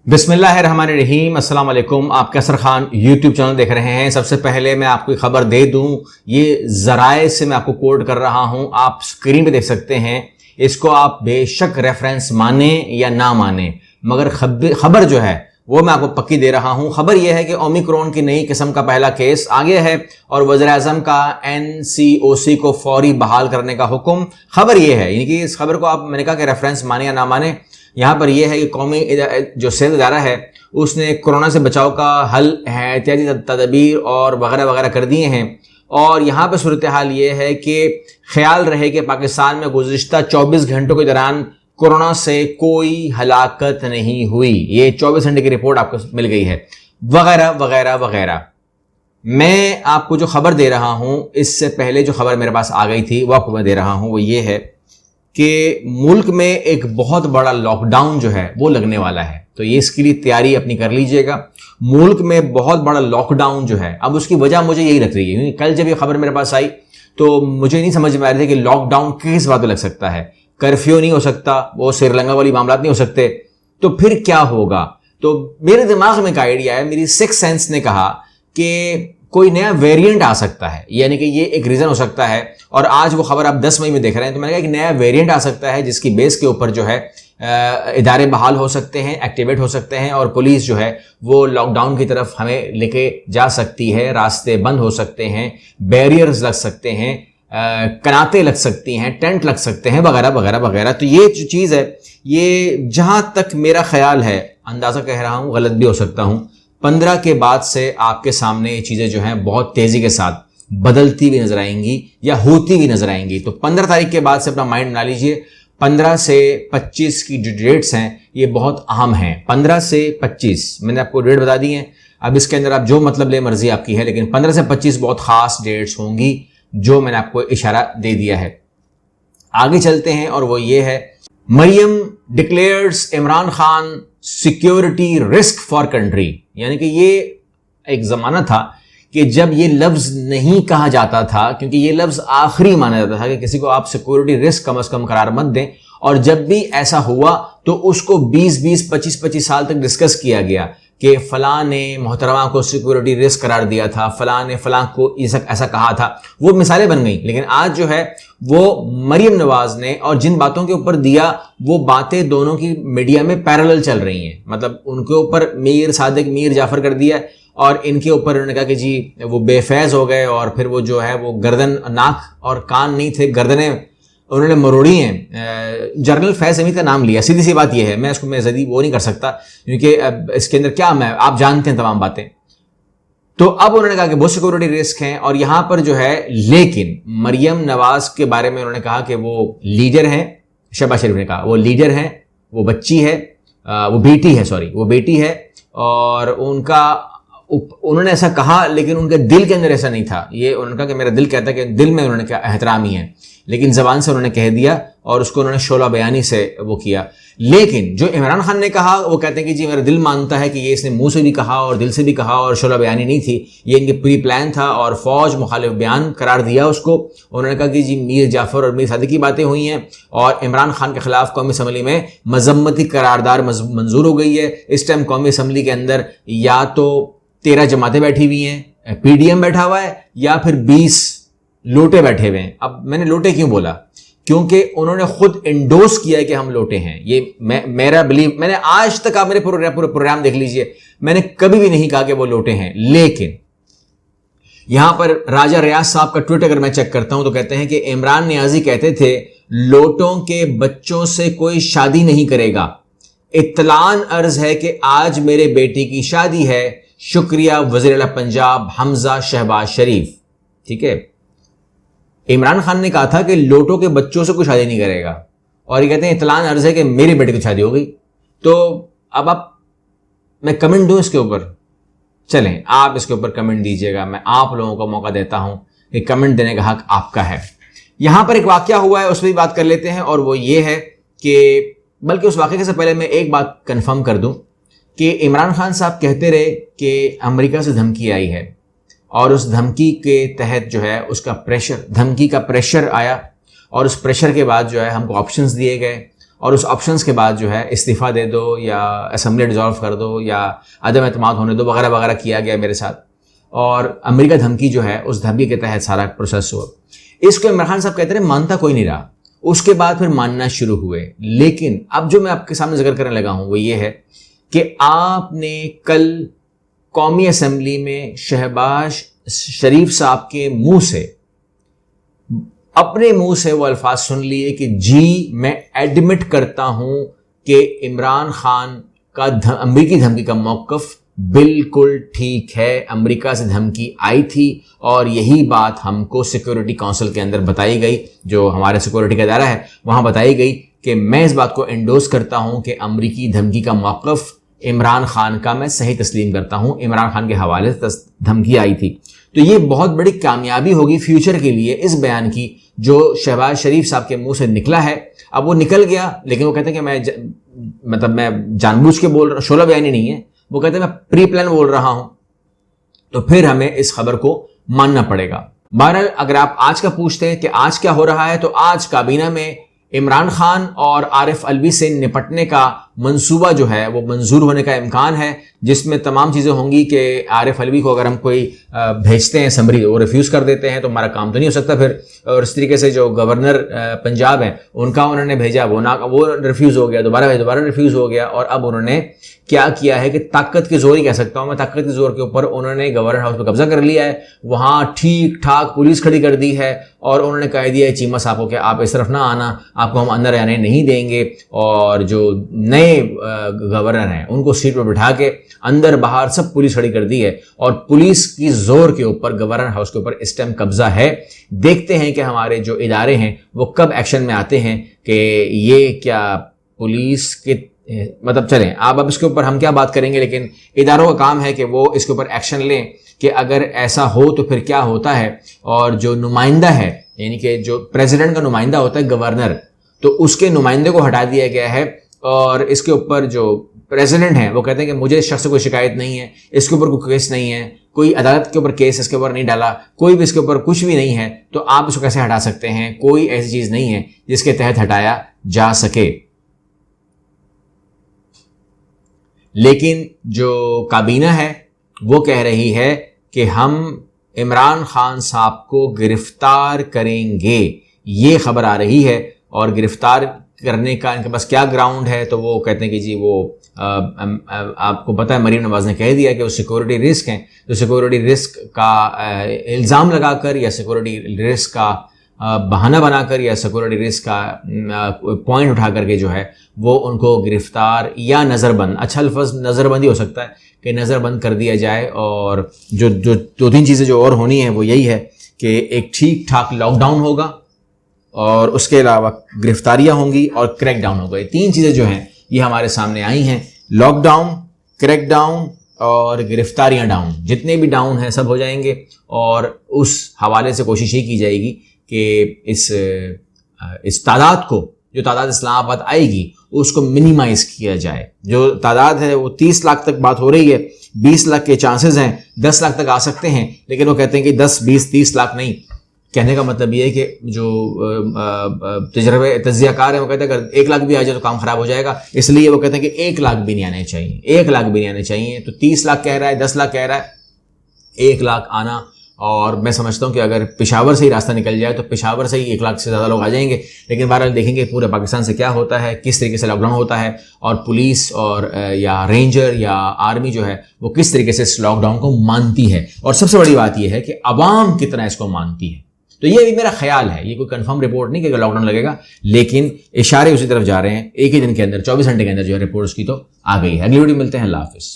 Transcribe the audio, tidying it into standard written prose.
बिस्मिल्लाहिर्रहमानिर्रहीम। अस्सलाम वालेकुम। आप कैसर खान यूट्यूब चैनल देख रहे हैं। सबसे पहले मैं आपको खबर दे दूं, ये ज़राए से मैं आपको कोट कर रहा हूं, आप स्क्रीन पे देख सकते हैं। इसको आप बेशक रेफरेंस माने या ना माने, मगर खबर जो है वो मैं आपको पक्की दे रहा हूं। खबर यह है कि ओमिक्रॉन की नई किस्म का पहला केस आ गया है और वज़ीर-ए-आज़म का NCOC को फौरी बहाल करने का हुक्म। खबर यह है, यानी कि इस खबर को आप, मैंने कहा कि रेफरेंस माने या ना माने, यहाँ पर यह है कि कौमी जो सेहत इदारा है उसने कोरोना से बचाव का हल एहतियाती तदबीर और वगैरह वगैरह कर दिए हैं। और यहाँ पर सूरत हाल ये है कि ख्याल रहे कि पाकिस्तान में गुज़िश्ता 24 घंटों के दौरान कोरोना से कोई हलाकत नहीं हुई। ये 24 घंटे की रिपोर्ट आपको मिल गई है, वगैरह वगैरह वगैरह। मैं आपको जो खबर दे रहा हूँ, इससे पहले जो खबर मेरे पास आ गई थी वो आपको मैं दे रहा हूँ, वो ये है कि मुल्क में एक बहुत बड़ा लॉकडाउन जो है वो लगने वाला है। तो ये इसके लिए तैयारी अपनी कर लीजिएगा। मुल्क में बहुत बड़ा लॉकडाउन जो है, अब उसकी वजह मुझे यही लग रही है, क्योंकि कल जब ये खबर मेरे पास आई तो मुझे नहीं समझ में आ रही थी कि लॉकडाउन किस बात पे लग सकता है। कर्फ्यू नहीं हो सकता, वो श्रीलंका वाली मामला नहीं हो सकते, तो फिर क्या होगा। तो मेरे दिमाग में एक आइडिया है, मेरी सिक्स सेंस ने कहा कि कोई नया वेरिएंट आ सकता है, यानी कि ये एक रीज़न हो सकता है। और आज वो खबर आप 10 मई में देख रहे हैं, तो मैंने कहा एक नया वेरिएंट आ सकता है जिसकी बेस के ऊपर जो है इदारे बहाल हो सकते हैं, एक्टिवेट हो सकते हैं, और पुलिस जो है वो लॉकडाउन की तरफ हमें लेके जा सकती है। रास्ते बंद हो सकते हैं, बैरियर्स लग सकते हैं, कनाते लग सकती हैं, टेंट लग सकते हैं, वगैरह वगैरह वगैरह। तो ये जो चीज़ है, ये जहां तक मेरा ख्याल है, अंदाज़ा कह रहा हूँ, गलत भी हो सकता हूँ, 15 के बाद से आपके सामने ये चीज़ें जो हैं बहुत तेज़ी के साथ बदलती भी नजर आएंगी या होती भी नजर आएंगी। तो 15 तारीख के बाद से अपना माइंड बना लीजिए। 15 से 25 की जो डेट्स हैं ये बहुत अहम हैं। 15 से 25 मैंने आपको डेट बता दी है, अब इसके अंदर आप जो मतलब ले मर्जी आपकी है, लेकिन 15 से 25 बहुत खास डेट्स होंगी जो मैंने आपको इशारा दे दिया है। आगे चलते हैं और वो ये है, Maryam declares Imran Khan security risk for country. यानी कि ये एक जमाना था कि जब ये लफ्ज नहीं कहा जाता था, क्योंकि ये लफ्ज आखिरी माना जाता था कि किसी को आप सिक्योरिटी रिस्क कम से कम करार मत दें। और जब भी ऐसा हुआ तो उसको 20-20, 25-25 साल तक डिस्कस किया गया कि फलां ने मोहतरमा को सिक्योरिटी रिस्क करार दिया था, फलां ने फलां को ऐसा कहा था। वो मिसालें बन गई। लेकिन आज जो है वो मरियम नवाज ने, और जिन बातों के ऊपर दिया वो बातें दोनों की मीडिया में पैरेलल चल रही हैं। मतलब उनके ऊपर मीर सादिक, मीर जाफर कर दिया, और इनके ऊपर उन्होंने कहा कि जी वो बेफैज हो गए, और फिर वो जो है वो गर्दन, नाक और कान नहीं थे, गर्दनें उन्होंने मरोड़ी हैं। जनरल फैज हमीद का नाम लिया। सीधी सी बात यह है, मैं इसको मैं जदी वो नहीं कर सकता, क्योंकि इसके अंदर क्या, मैं आप जानते हैं तमाम बातें। तो अब उन्होंने कहा कि बहुत सिक्योरिटी रिस्क हैं, और यहां पर जो है, लेकिन मरियम नवाज के बारे में उन्होंने कहा कि वो लीडर हैं। शहबाज शरीफ ने कहा वो लीडर हैं, वो बच्ची है, वो बेटी है, सॉरी वो बेटी है, और उन्होंने ऐसा कहा, लेकिन उनके दिल के अंदर ऐसा नहीं था। ये उन्होंने कहा कि मेरा दिल कहता है कि दिल में उन्होंने क्या एहतराम ही है, लेकिन जबान से उन्होंने कह दिया और उसको उन्होंने शोला बयानी से वो किया। लेकिन जो इमरान खान ने कहा वो कहते हैं कि जी मेरा दिल मानता है कि ये इसने मुंह से भी कहा और दिल से भी कहा और शोला बयानी नहीं थी, ये इनकी प्री प्लान था, और फौज मुखालिफ बयान करार दिया उसको। उन्होंने कहा कि जी मीर जाफर और मीर सादिक की बातें हुई हैं, और इमरान खान के खिलाफ कौमी असम्बली में मजम्मती करारदार मंजूर हो गई है। इस टाइम कौमी असम्बली के अंदर या तो 13 जमातें बैठी हुई हैं, PDM बैठा हुआ है, या फिर 20 लोटे बैठे हुए हैं। अब मैंने लोटे क्यों बोला, क्योंकि उन्होंने खुद इंडोर्स किया है कि हम लोटे हैं। ये मेरा बिलीव, मैंने आज तक, आप मेरे पूरे प्रोग्राम देख लीजिए, मैंने कभी भी नहीं कहा कि वो लोटे हैं। लेकिन यहां पर राजा रियाज साहब का ट्वीट अगर मैं चेक करता हूं तो कहते हैं कि इमरान नियाजी कहते थे लोटों के बच्चों से कोई शादी नहीं करेगा। इत्तलान अर्ज है कि आज मेरे बेटे की शादी है, शुक्रिया वज़ीर आला पंजाब हमजा शहबाज शरीफ। ठीक है, इमरान खान ने कहा था कि लोटों के बच्चों से कोई शादी नहीं करेगा, और ये कहते हैं इत्तलान अर्ज है कि मेरे बेटे की शादी हो गई। तो अब मैं कमेंट दूं इसके ऊपर? चलें, आप इसके ऊपर कमेंट दीजिएगा, मैं आप लोगों को मौका देता हूं कि कमेंट देने का हक आपका है। यहां पर एक वाकया हुआ है, उस पर भी बात कर लेते हैं, और वो ये है कि, बल्कि उस वाकये से पहले मैं एक बात कंफर्म कर दूं कि इमरान खान साहब कहते रहे कि अमेरिका से धमकी आई है, और उस धमकी के तहत जो है उसका प्रेशर, धमकी का प्रेशर आया, और उस प्रेशर के बाद जो है हमको ऑप्शंस दिए गए, اور اس آپشنس کے بعد جو ہے استعفیٰ دے دو یا اسمبلی ڈیزالو کر دو یا عدم اعتماد ہونے دو وغیرہ وغیرہ کیا گیا میرے ساتھ، اور امریکہ دھمکی جو ہے اس دھمکی کے تحت سارا پروسیس ہوا. اس کو عمران خان صاحب کہتے رہے مانتا کوئی نہیں رہا، اس کے بعد پھر ماننا شروع ہوئے. لیکن اب جو میں آپ کے سامنے ذکر کرنے لگا ہوں وہ یہ ہے کہ آپ نے کل قومی اسمبلی میں شہباز شریف صاحب کے منہ سے، اپنے منہ سے وہ الفاظ سن لیے کہ جی میں ایڈمٹ کرتا ہوں کہ عمران خان کا امریکی دھمکی کا موقف بالکل ٹھیک ہے، امریکہ سے دھمکی آئی تھی اور یہی بات ہم کو سیکورٹی کونسل کے اندر بتائی گئی، جو ہمارے سیکورٹی کا ادارہ ہے وہاں بتائی گئی کہ میں اس بات کو انڈورس کرتا ہوں کہ امریکی دھمکی کا موقف عمران خان کا میں صحیح تسلیم کرتا ہوں، عمران خان کے حوالے سے دھمکی آئی تھی. تو یہ بہت بڑی کامیابی ہوگی فیوچر کے لیے اس بیان کی جو شہباز شریف صاحب کے منہ سے نکلا ہے. اب وہ نکل گیا، لیکن وہ کہتے ہیں کہ میں جان بوجھ کے بول رہا ہوں، شعلہ بیانی نہیں ہے، وہ کہتے ہیں میں پری پلان بول رہا ہوں. تو پھر ہمیں اس خبر کو ماننا پڑے گا. بہرحال اگر آپ آج کا پوچھتے ہیں کہ آج کیا ہو رہا ہے، تو آج کابینہ میں عمران خان اور عارف علوی سے نپٹنے کا منصوبہ جو ہے وہ منظور ہونے کا امکان ہے، جس میں تمام چیزیں ہوں گی کہ عارف علوی کو اگر ہم کوئی بھیجتے ہیں اسمبلی وہ ریفیوز کر دیتے ہیں تو ہمارا کام تو نہیں ہو سکتا پھر. اور اس طریقے سے جو گورنر پنجاب ہیں ان کا انہوں نے بھیجا وہ ریفیوز ہو گیا، دوبارہ ریفیوز ہو گیا. اور اب انہوں نے کیا کیا ہے کہ طاقت کے زور ہی کہہ سکتا ہوں میں، طاقت کے زور کے اوپر انہوں نے گورنر ہاؤس پہ قبضہ کر لیا ہے، وہاں ٹھیک ٹھاک پولیس کھڑی کر دی ہے اور انہوں نے کہہ دیا ہے چیمہ صاحب کو کہ آپ اس طرف نہ آنا، آپ کو ہم اندر آنے نہیں دیں گے. اور جو نئے گورنر ہیں ان کو سیٹ پہ بٹھا کے اندر باہر سب پولیس کھڑی کر دی ہے اور پولیس کی زور کے اوپر گورنر ہاؤس کے اوپر اس ٹائم قبضہ ہے. دیکھتے ہیں کہ ہمارے جو ادارے ہیں وہ کب ایکشن میں آتے ہیں کہ یہ کیا پولیس کے مطلب چلیں اب اس کے اوپر ہم کیا بات کریں گے، لیکن اداروں کا کام ہے کہ وہ اس کے اوپر ایکشن لیں کہ اگر ایسا ہو تو پھر کیا ہوتا ہے. اور جو نمائندہ ہے یعنی کہ جو پریزیڈنٹ کا نمائندہ ہوتا ہے گورنر، تو اس کے نمائندے کو ہٹا دیا گیا ہے. اور اس کے اوپر جو پریزیڈنٹ ہیں وہ کہتے ہیں کہ مجھے اس شخص سے کوئی شکایت نہیں ہے، اس کے اوپر کوئی کیس نہیں ہے، کوئی عدالت کے اوپر کیس اس کے اوپر نہیں ڈالا، کوئی بھی اس کے اوپر کچھ بھی نہیں ہے، تو آپ اس کو کیسے ہٹا سکتے ہیں؟ کوئی ایسی چیز نہیں ہے جس کے تحت ہٹایا جا سکے. لیکن جو کابینہ ہے وہ کہہ رہی ہے کہ ہم عمران خان صاحب کو گرفتار کریں گے، یہ خبر آ رہی ہے. اور گرفتار کرنے کا ان کے پاس کیا گراؤنڈ ہے، تو وہ کہتے ہیں کہ جی وہ آپ کو پتہ ہے مریم نواز نے کہہ دیا کہ وہ سیکورٹی رسک ہیں، تو سیکورٹی رسک کا الزام لگا کر یا سیکورٹی رسک کا بہانہ بنا کر یا سیکورٹی رسک کا پوائنٹ اٹھا کر کے جو ہے وہ ان کو گرفتار یا نظر بند، اچھا لفظ نظر بند ہی ہو سکتا ہے کہ نظر بند کر دیا جائے. اور جو دو تین چیزیں جو اور ہونی ہیں وہ یہی ہے کہ ایک ٹھیک ٹھاک لاک ڈاؤن ہوگا اور اس کے علاوہ گرفتاریاں ہوں گی اور کریک ڈاؤن ہوگا. یہ تین چیزیں جو ہیں یہ ہمارے سامنے آئی ہیں، لاک ڈاؤن، کریک ڈاؤن اور گرفتاریاں ڈاؤن. جتنے بھی ڈاؤن ہیں سب ہو جائیں گے اور اس حوالے سے کوشش یہ کی جائے گی کہ اس تعداد کو، جو تعداد اسلام آباد آئے گی اس کو منیمائز کیا جائے. جو تعداد ہے وہ 30 لاکھ تک بات ہو رہی ہے، 20 لاکھ کے چانسز ہیں، 10 لاکھ تک آ سکتے ہیں، لیکن وہ کہتے ہیں کہ 10 20 30 لاکھ نہیں. کہنے کا مطلب یہ ہے کہ جو تجزیہ کار ہیں وہ کہتے ہیں اگر 1 لاکھ بھی آ جائے تو کام خراب ہو جائے گا، اس لیے وہ کہتے ہیں کہ 1 لاکھ بھی نہیں آنے چاہیے، 1 لاکھ بھی نہیں آنے چاہیے. تو 30 لاکھ کہہ رہا ہے، 10 لاکھ کہہ رہا ہے، 1 لاکھ آنا. اور میں سمجھتا ہوں کہ اگر پشاور سے ہی راستہ نکل جائے تو پشاور سے ہی 1 لاکھ سے زیادہ لوگ آ جائیں گے. لیکن بہرحال دیکھیں گے پورے پاکستان سے کیا ہوتا ہے، کس طریقے سے لاک ڈاؤن ہوتا ہے اور پولیس اور یا رینجر یا آرمی جو ہے وہ کس طریقے سے اس لاک ڈاؤن کو مانتی ہے. اور سب سے بڑی بات یہ ہے کہ عوام کتنا اس کو مانتی ہے. تو یہ بھی میرا خیال ہے، یہ کوئی کنفرم رپورٹ نہیں کہ لاک ڈاؤن لگے گا، لیکن اشارے اسی طرف جا رہے ہیں. ایک ہی دن کے اندر 24 گھنٹے کے اندر جو ہے رپورٹس کی تو آ گئی ہے. اگلی ویڈیو ملتے ہیں، اللہ حافظ.